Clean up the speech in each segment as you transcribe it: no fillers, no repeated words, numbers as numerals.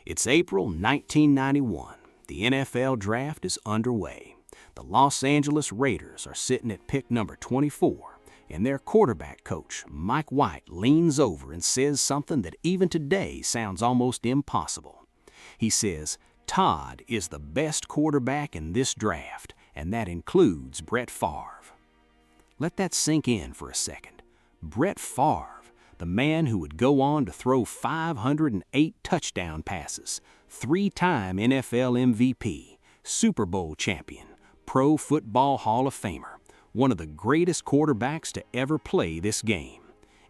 It's April 1991. The NFL draft is underway. The Los Angeles Raiders are sitting at pick number 24, and their quarterback coach, Mike White, leans over and says something that even today sounds almost impossible. He says, "Todd is the best quarterback in this draft, and that includes Brett Favre." Let that sink in for a second. Brett Favre, the man who would go on to throw 508 touchdown passes, three-time NFL MVP, Super Bowl champion, Pro Football Hall of Famer, one of the greatest quarterbacks to ever play this game.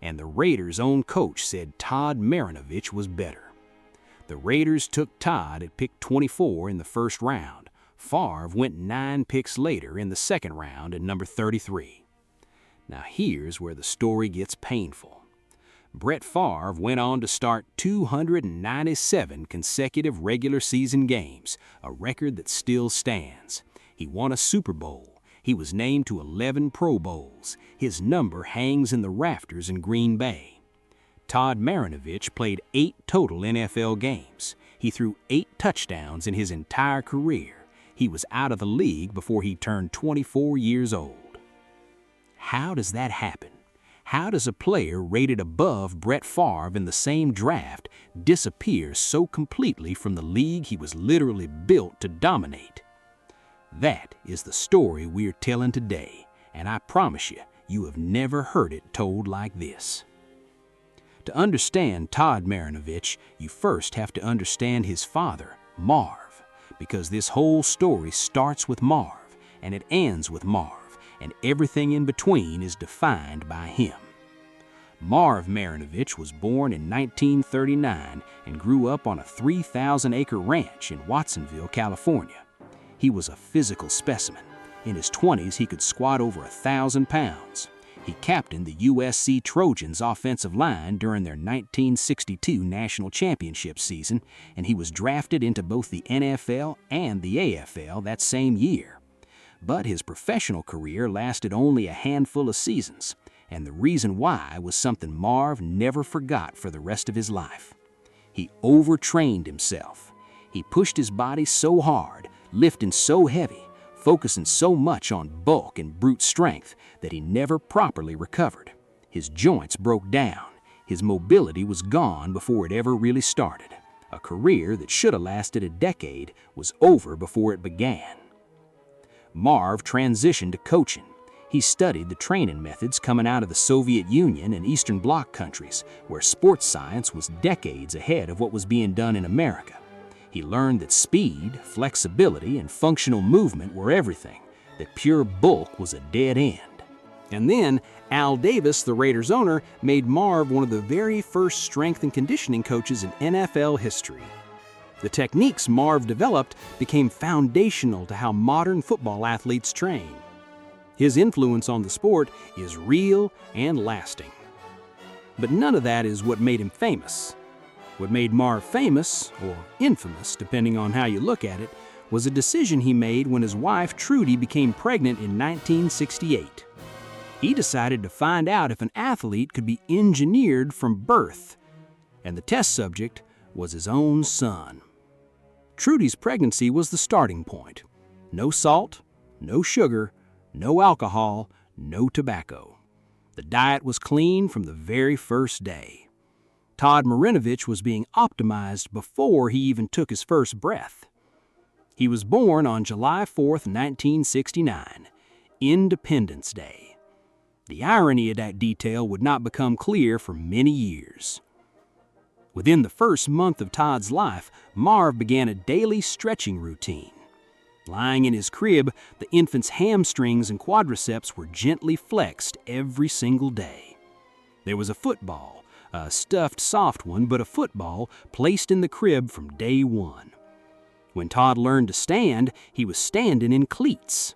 And the Raiders' own coach said Todd Marinovich was better. The Raiders took Todd at pick 24 in the first round. Favre went 9 picks later in the second round at number 33. Now here's where the story gets painful. Brett Favre went on to start 297 consecutive regular season games, a record that still stands. He won a Super Bowl. He was named to 11 Pro Bowls. His number hangs in the rafters in Green Bay. Todd Marinovich played 8 total NFL games. He threw 8 touchdowns in his entire career. He was out of the league before he turned 24 years old. How does that happen? How does a player rated above Brett Favre in the same draft disappear so completely from the league he was literally built to dominate? That is the story we're telling today, and I promise you, you have never heard it told like this. To understand Todd Marinovich, you first have to understand his father, Marv, because this whole story starts with Marv, and it ends with Marv, and everything in between is defined by him. Marv Marinovich was born in 1939 and grew up on a 3,000-acre ranch in Watsonville, California. He was a physical specimen. In his 20s, he could squat over 1,000 pounds. He captained the USC Trojans offensive line during their 1962 national championship season, and he was drafted into both the NFL and the AFL that same year. But his professional career lasted only a handful of seasons, and the reason why was something Marv never forgot for the rest of his life. He overtrained himself. He pushed his body so hard, lifting so heavy, focusing so much on bulk and brute strength that he never properly recovered. His joints broke down. His mobility was gone before it ever really started. A career that should have lasted a decade was over before it began. Marv transitioned to coaching. He studied the training methods coming out of the Soviet Union and Eastern Bloc countries, where sports science was decades ahead of what was being done in America. He learned that speed, flexibility, and functional movement were everything, that pure bulk was a dead end. And then, Al Davis, the Raiders owner, made Marv one of the very first strength and conditioning coaches in NFL history. The techniques Marv developed became foundational to how modern football athletes train. His influence on the sport is real and lasting. But none of that is what made him famous. What made Marv famous, or infamous, depending on how you look at it, was a decision he made when his wife Trudy became pregnant in 1968. He decided to find out if an athlete could be engineered from birth, and the test subject was his own son. Trudy's pregnancy was the starting point. No salt, no sugar, no alcohol, no tobacco. The diet was clean from the very first day. Todd Marinovich was being optimized before he even took his first breath. He was born on July 4th, 1969, Independence Day. The irony of that detail would not become clear for many years. Within the first month of Todd's life, Marv began a daily stretching routine. Lying in his crib, the infant's hamstrings and quadriceps were gently flexed every single day. There was a football, a stuffed soft one, but a football placed in the crib from day one. When Todd learned to stand, he was standing in cleats.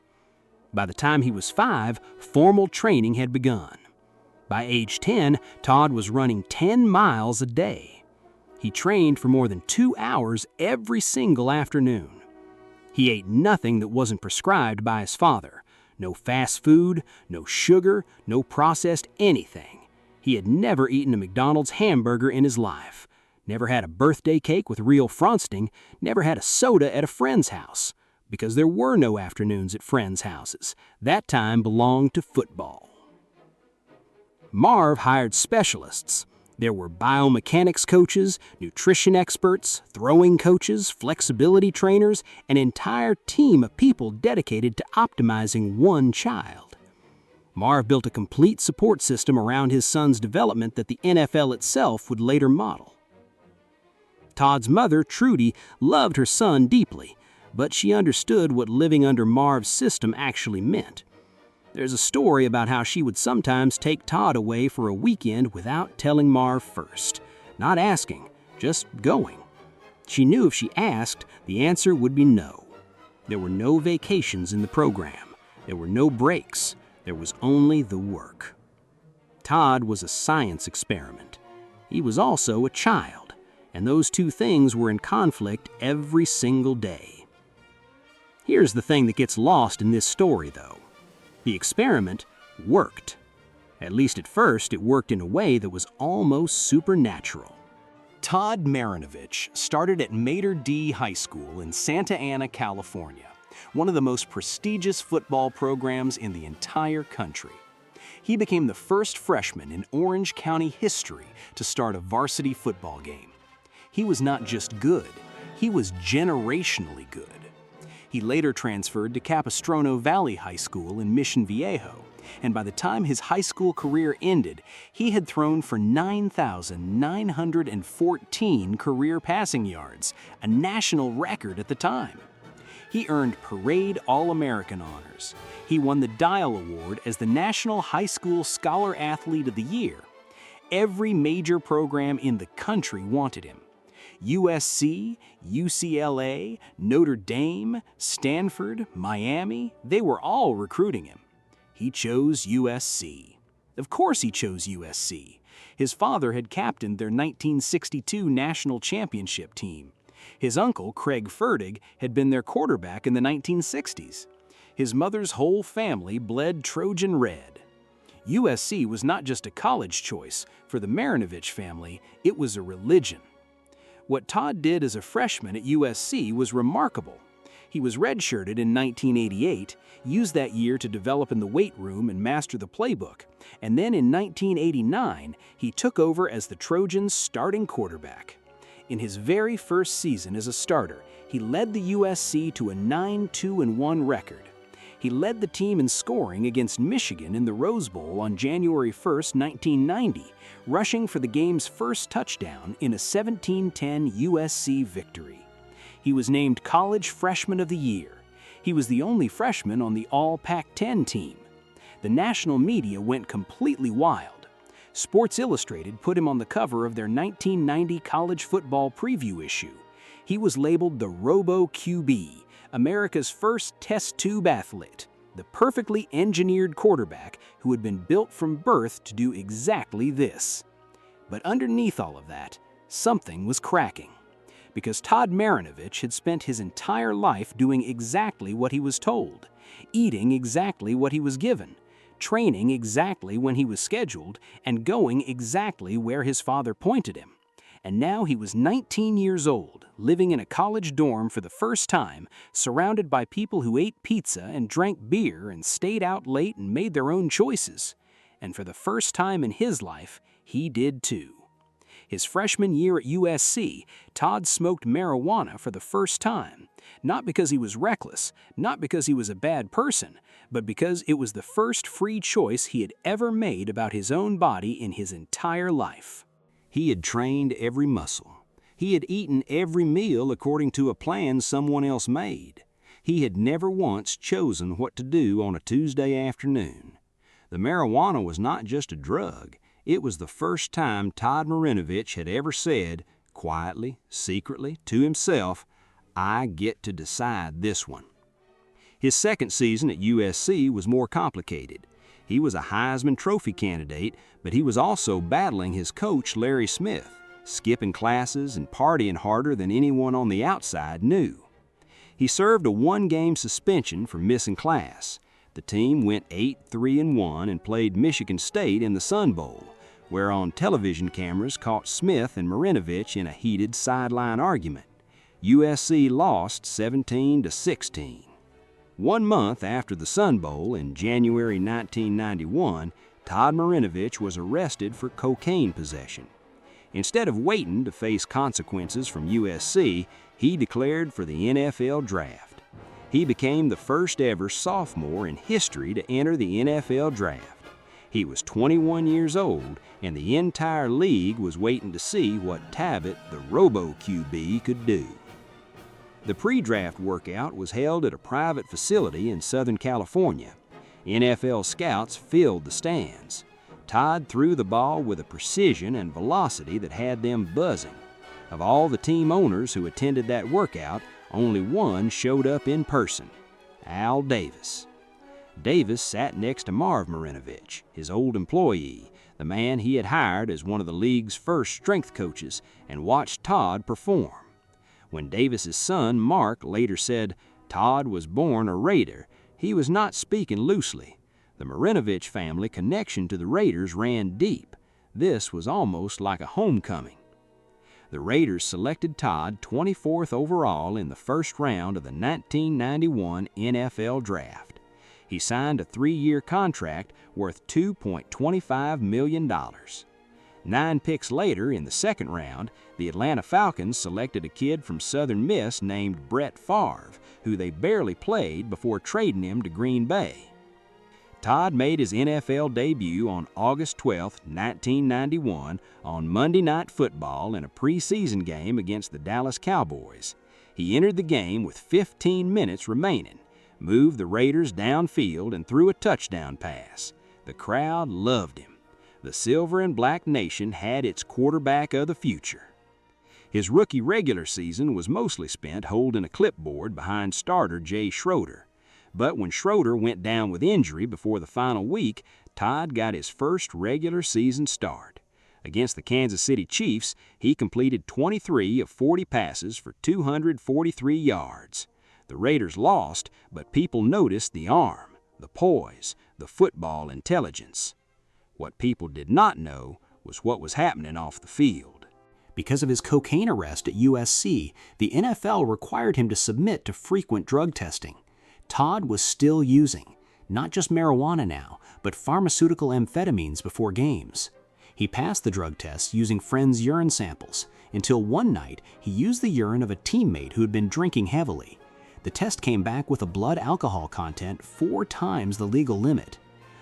By the time he was 5, formal training had begun. By age 10, Todd was running 10 miles a day. He trained for more than 2 hours every single afternoon. He ate nothing that wasn't prescribed by his father. No fast food, no sugar, no processed anything. He had never eaten a McDonald's hamburger in his life. never had a birthday cake with real frosting, never had a soda at a friend's house, because there were no afternoons at friends' houses. That time belonged to football. Marv hired specialists. There were biomechanics coaches, nutrition experts, throwing coaches, flexibility trainers, an entire team of people dedicated to optimizing one child. Marv built a complete support system around his son's development that the NFL itself would later model. Todd's mother, Trudy, loved her son deeply, but she understood what living under Marv's system actually meant. There's a story about how she would sometimes take Todd away for a weekend without telling Marv first, not asking, just going. She knew if she asked, the answer would be no. There were no vacations in the program. There were no breaks. There was only the work. Todd was a science experiment. He was also a child, and those two things were in conflict every single day. Here's the thing that gets lost in this story, though. The experiment worked. At least at first, it worked in a way that was almost supernatural. Todd Marinovich started at Mater D High School in Santa Ana, California, one of the most prestigious football programs in the entire country. He became the first freshman in Orange County history to start a varsity football game. He was not just good, he was generationally good. He later transferred to Capistrano Valley High School in Mission Viejo, and by the time his high school career ended, he had thrown for 9,914 career passing yards, a national record at the time. He earned Parade All-American honors. He won the Dial Award as the National High School Scholar Athlete of the Year. Every major program in the country wanted him. USC, UCLA, Notre Dame, Stanford, Miami, they were all recruiting him. He chose USC. Of course he chose USC. His father had captained their 1962 national championship team. His uncle, Craig Fertig, had been their quarterback in the 1960s. His mother's whole family bled Trojan red. USC was not just a college choice. For the Marinovich family, it was a religion. What Todd did as a freshman at USC was remarkable. He was redshirted in 1988, used that year to develop in the weight room and master the playbook, and then in 1989, he took over as the Trojans' starting quarterback. In his very first season as a starter, he led the USC to a 9-2-1 record. He led the team in scoring against Michigan in the Rose Bowl on January 1, 1990, rushing for the game's first touchdown in a 17-10 USC victory. He was named College Freshman of the Year. He was the only freshman on the All-Pac-10 team. The national media went completely wild. Sports Illustrated put him on the cover of their 1990 college football preview issue. He was labeled the Robo QB, America's first test tube athlete, the perfectly engineered quarterback who had been built from birth to do exactly this. But underneath all of that, something was cracking. Because Todd Marinovich had spent his entire life doing exactly what he was told, eating exactly what he was given, training exactly when he was scheduled, and going exactly where his father pointed him. And now he was 19 years old, living in a college dorm for the first time, surrounded by people who ate pizza and drank beer and stayed out late and made their own choices. And for the first time in his life, he did too. His freshman year at USC, Todd smoked marijuana for the first time, not because he was reckless, not because he was a bad person, but because it was the first free choice he had ever made about his own body in his entire life. He had trained every muscle. He had eaten every meal according to a plan someone else made. He had never once chosen what to do on a Tuesday afternoon. The marijuana was not just a drug. It was the first time Todd Marinovich had ever said, quietly, secretly, to himself, "I get to decide this one." His second season at USC was more complicated. He was a Heisman Trophy candidate, but he was also battling his coach, Larry Smith, skipping classes and partying harder than anyone on the outside knew. He served a one-game suspension for missing class. The team went 8-3-1 and played Michigan State in the Sun Bowl, whereon television cameras caught Smith and Marinovich in a heated sideline argument. USC lost 17-16. 1 month after the Sun Bowl in January 1991, Todd Marinovich was arrested for cocaine possession. Instead of waiting to face consequences from USC, he declared for the NFL draft. He became the first ever sophomore in history to enter the NFL draft. He was 21 years old, and the entire league was waiting to see what Tabit, the Robo QB, could do. The pre-draft workout was held at a private facility in Southern California. NFL scouts filled the stands. Todd threw the ball with a precision and velocity that had them buzzing. Of all the team owners who attended that workout, only one showed up in person: Al Davis. Davis sat next to Marv Marinovich, his old employee, the man he had hired as one of the league's first strength coaches, and watched Todd perform. When Davis's son, Mark, later said Todd was born a Raider, he was not speaking loosely. The Marinovich family connection to the Raiders ran deep. This was almost like a homecoming. The Raiders selected Todd 24th overall in the first round of the 1991 NFL Draft. He signed a 3-year contract worth $2.25 million. 9 picks later, in the second round, the Atlanta Falcons selected a kid from Southern Miss named Brett Favre, who they barely played before trading him to Green Bay. Todd made his NFL debut on August 12, 1991, on Monday Night Football in a preseason game against the Dallas Cowboys. He entered the game with 15 minutes remaining, moved the Raiders downfield, and threw a touchdown pass. The crowd loved him. The Silver and Black Nation had its quarterback of the future. His rookie regular season was mostly spent holding a clipboard behind starter Jay Schroeder. But when Schroeder went down with injury before the final week, Todd got his first regular season start. Against the Kansas City Chiefs, he completed 23 of 40 passes for 243 yards. The Raiders lost, but people noticed the arm, the poise, the football intelligence. What people did not know was what was happening off the field. Because of his cocaine arrest at USC, the NFL required him to submit to frequent drug testing. Todd was still using, not just marijuana now, but pharmaceutical amphetamines before games. He passed the drug tests using friends' urine samples, until one night he used the urine of a teammate who had been drinking heavily. The test came back with a blood alcohol content 4 times the legal limit.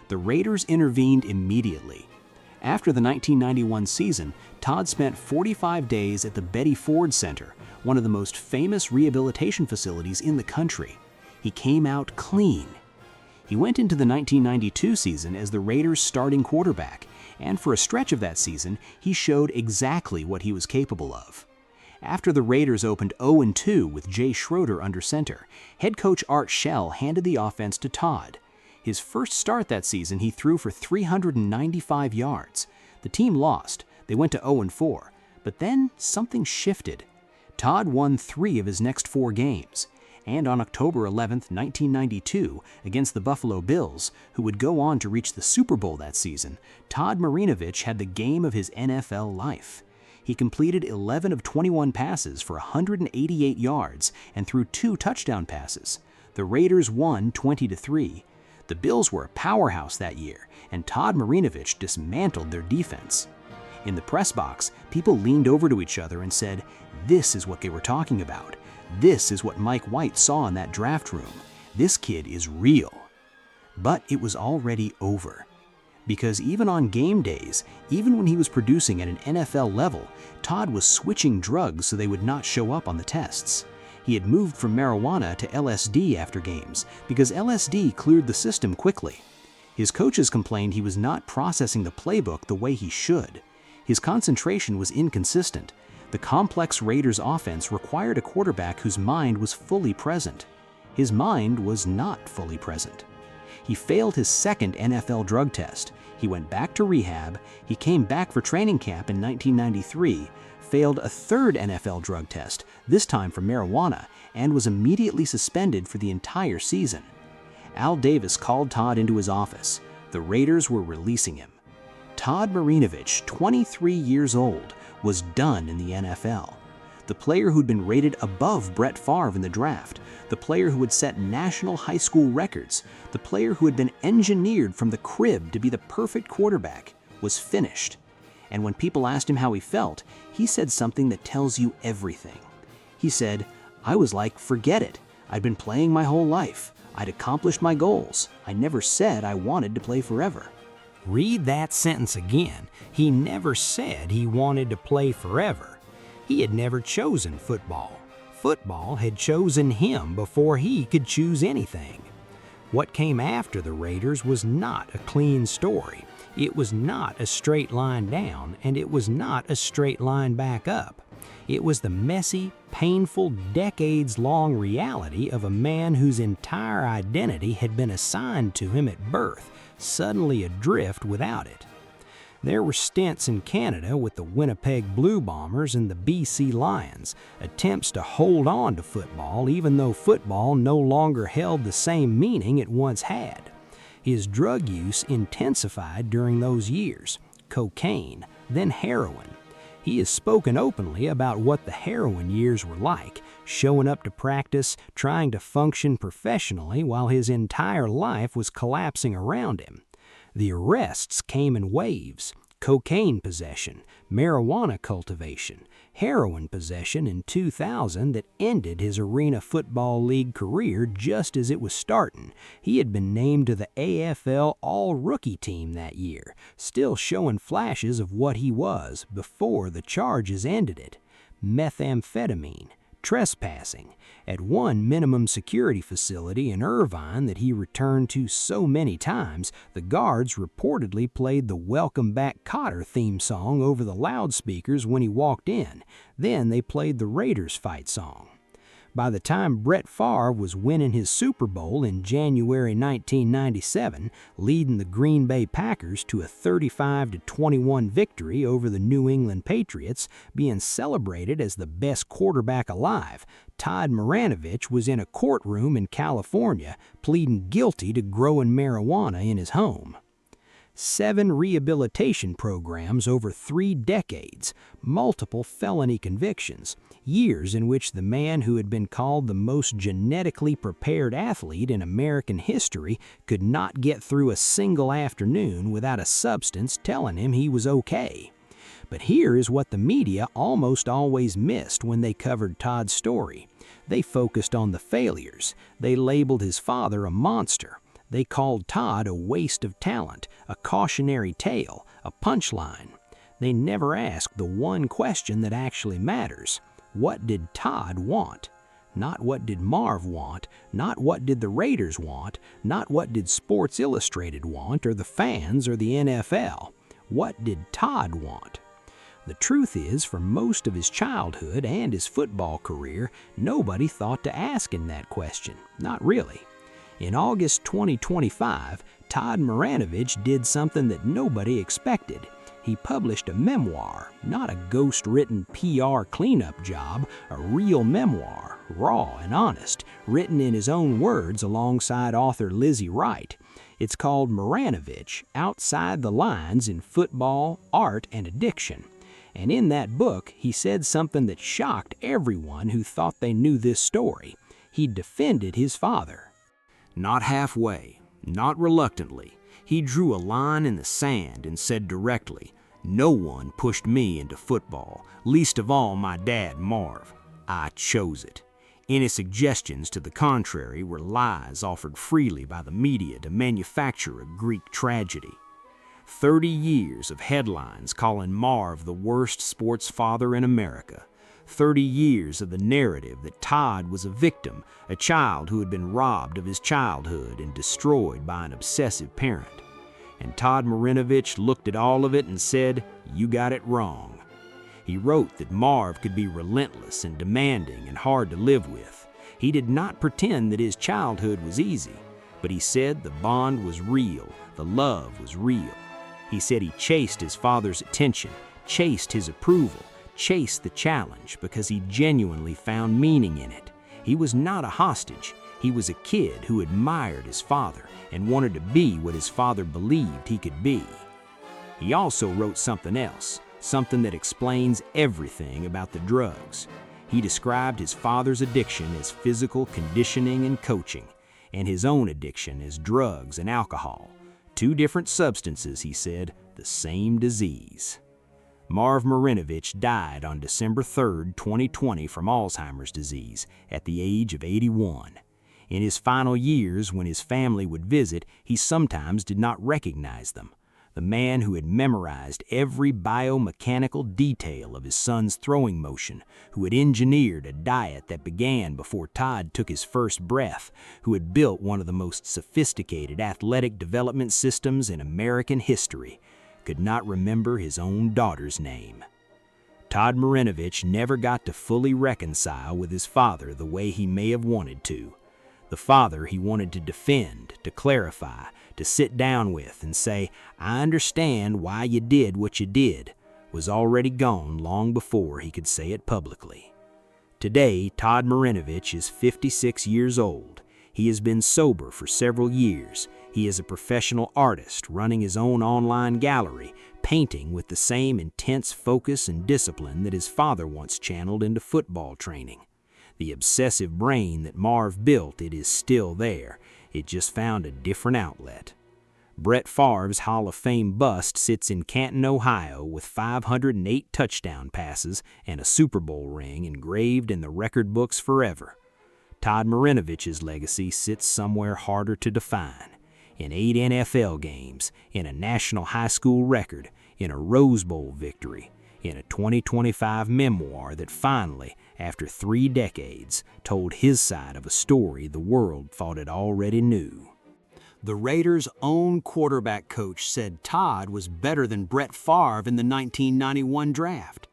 The Raiders intervened immediately. After the 1991 season, Todd spent 45 days at the Betty Ford Center, one of the most famous rehabilitation facilities in the country. He came out clean. He went into the 1992 season as the Raiders' starting quarterback, and for a stretch of that season, he showed exactly what he was capable of. After the Raiders opened 0-2 with Jay Schroeder under center, head coach Art Shell handed the offense to Todd. His first start that season, he threw for 395 yards. The team lost. They went to 0-4. But then something shifted. Todd won 3 of his next 4 games. And on October 11, 1992, against the Buffalo Bills, who would go on to reach the Super Bowl that season, Todd Marinovich had the game of his NFL life. He completed 11 of 21 passes for 188 yards and threw 2 touchdown passes. The Raiders won 20-3. The Bills were a powerhouse that year, and Todd Marinovich dismantled their defense. In the press box, people leaned over to each other and said, "This is what they were talking about. This is what Mike White saw in that draft room. This kid is real." But it was already over. Because even on game days, even when he was producing at an NFL level, Todd was switching drugs so they would not show up on the tests. He had moved from marijuana to LSD after games because LSD cleared the system quickly. His coaches complained he was not processing the playbook the way he should. His concentration was inconsistent. The complex Raiders offense required a quarterback whose mind was fully present. His mind was not fully present. He failed his second NFL drug test. He went back to rehab. He came back for training camp in 1993, failed a third NFL drug test, this time for marijuana, and was immediately suspended for the entire season. Al Davis called Todd into his office. The Raiders were releasing him. Todd Marinovich, 23 years old, was done in the NFL. The player who'd been rated above Brett Favre in the draft, the player who had set national high school records, the player who had been engineered from the crib to be the perfect quarterback, was finished. And when people asked him how he felt, he said something that tells you everything. He said, "I was like, forget it. I'd been playing my whole life. I'd accomplished my goals. I never said I wanted to play forever." Read that sentence again. He never said he wanted to play forever. He had never chosen football. Football had chosen him before he could choose anything. What came after the Raiders was not a clean story. It was not a straight line down, and it was not a straight line back up. It was the messy, painful, decades-long reality of a man whose entire identity had been assigned to him at birth, suddenly adrift without it. There were stints in Canada with the Winnipeg Blue Bombers and the BC Lions, attempts to hold on to football even though football no longer held the same meaning it once had. His drug use intensified during those years, cocaine, then heroin. He has spoken openly about what the heroin years were like, showing up to practice, trying to function professionally while his entire life was collapsing around him. The arrests came in waves: cocaine possession, marijuana cultivation, heroin possession in 2000 that ended his Arena Football League career just as it was starting. He had been named to the AFL All-Rookie team that year, still showing flashes of what he was before the charges ended it. Methamphetamine, trespassing, at one minimum security facility in Irvine that he returned to so many times, the guards reportedly played the Welcome Back Kotter theme song over the loudspeakers when he walked in. Then they played the Raiders fight song. By the time Brett Favre was winning his Super Bowl in January 1997, leading the Green Bay Packers to a 35-21 victory over the New England Patriots, being celebrated as the best quarterback alive, Todd Marinovich was in a courtroom in California pleading guilty to growing marijuana in his home. 7 rehabilitation programs over 3 decades, multiple felony convictions, years in which the man who had been called the most genetically prepared athlete in American history could not get through a single afternoon without a substance telling him he was okay. But here is what the media almost always missed when they covered Todd's story. They focused on the failures. They labeled his father a monster. They called Todd a waste of talent, a cautionary tale, a punchline. They never asked the one question that actually matters. What did Todd want? Not what did Marv want, not what did the Raiders want, not what did Sports Illustrated want, or the fans, or the NFL. What did Todd want? The truth is, for most of his childhood and his football career, nobody thought to ask him that question. Not really. In August 2025, Todd Marinovich did something that nobody expected. He published a memoir, not a ghost-written PR cleanup job, a real memoir, raw and honest, written in his own words alongside author Lizzie Wright. It's called Marinovich: Outside the Lines in Football, Art, and Addiction. And in that book, he said something that shocked everyone who thought they knew this story. He defended his father. Not halfway, not reluctantly, he drew a line in the sand and said directly, "No one pushed me into football, least of all my dad, Marv. I chose it." Any suggestions to the contrary were lies offered freely by the media to manufacture a Greek tragedy. 30 years of headlines calling Marv the worst sports father in America. 30 years of the narrative that Todd was a victim, a child who had been robbed of his childhood and destroyed by an obsessive parent. And Todd Marinovich looked at all of it and said, "You got it wrong." He wrote that Marv could be relentless and demanding and hard to live with. He did not pretend that his childhood was easy, but he said the bond was real, the love was real. He said he chased his father's attention, chased his approval, chased the challenge because he genuinely found meaning in it. He was not a hostage. He was a kid who admired his father and wanted to be what his father believed he could be. He also wrote something else, something that explains everything about the drugs. He described his father's addiction as physical conditioning and coaching, and his own addiction as drugs and alcohol. Two different substances, he said, the same disease. Marv Marinovich died on December 3, 2020 from Alzheimer's disease at the age of 81. In his final years, when his family would visit, he sometimes did not recognize them. The man who had memorized every biomechanical detail of his son's throwing motion, who had engineered a diet that began before Todd took his first breath, who had built one of the most sophisticated athletic development systems in American history, could not remember his own daughter's name. Todd Marinovich never got to fully reconcile with his father the way he may have wanted to. The father he wanted to defend, to clarify, to sit down with and say, "I understand why you did what you did," was already gone long before he could say it publicly. Today, Todd Marinovich is 56 years old. He has been sober for several years. He is a professional artist running his own online gallery, painting with the same intense focus and discipline that his father once channeled into football training. The obsessive brain that Marv built, it is still there. It just found a different outlet. Brett Favre's Hall of Fame bust sits in Canton, Ohio, with 508 touchdown passes and a Super Bowl ring engraved in the record books forever. Todd Marinovich's legacy sits somewhere harder to define. In 8 NFL games, in a national high school record, in a Rose Bowl victory, in a 2025 memoir that finally, after 3 decades, told his side of a story the world thought it already knew. The Raiders' own quarterback coach said Todd was better than Brett Favre in the 1991 draft.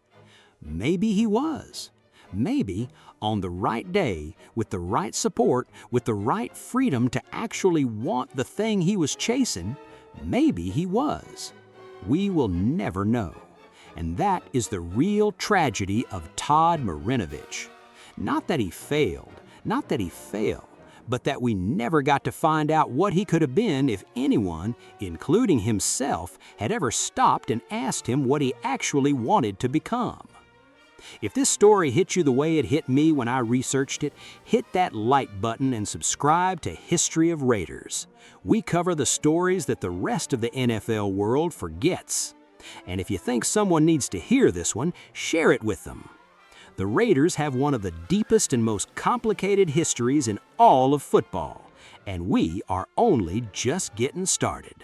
Maybe he was. Maybe, on the right day, with the right support, with the right freedom to actually want the thing he was chasing, maybe he was. We will never know. And that is the real tragedy of Todd Marinovich. Not that he failed, but that we never got to find out what he could have been if anyone, including himself, had ever stopped and asked him what he actually wanted to become. If this story hit you the way it hit me when I researched it, hit that like button and subscribe to History of Raiders. We cover the stories that the rest of the NFL world forgets. And if you think someone needs to hear this one, share it with them. The Raiders have one of the deepest and most complicated histories in all of football, and we are only just getting started.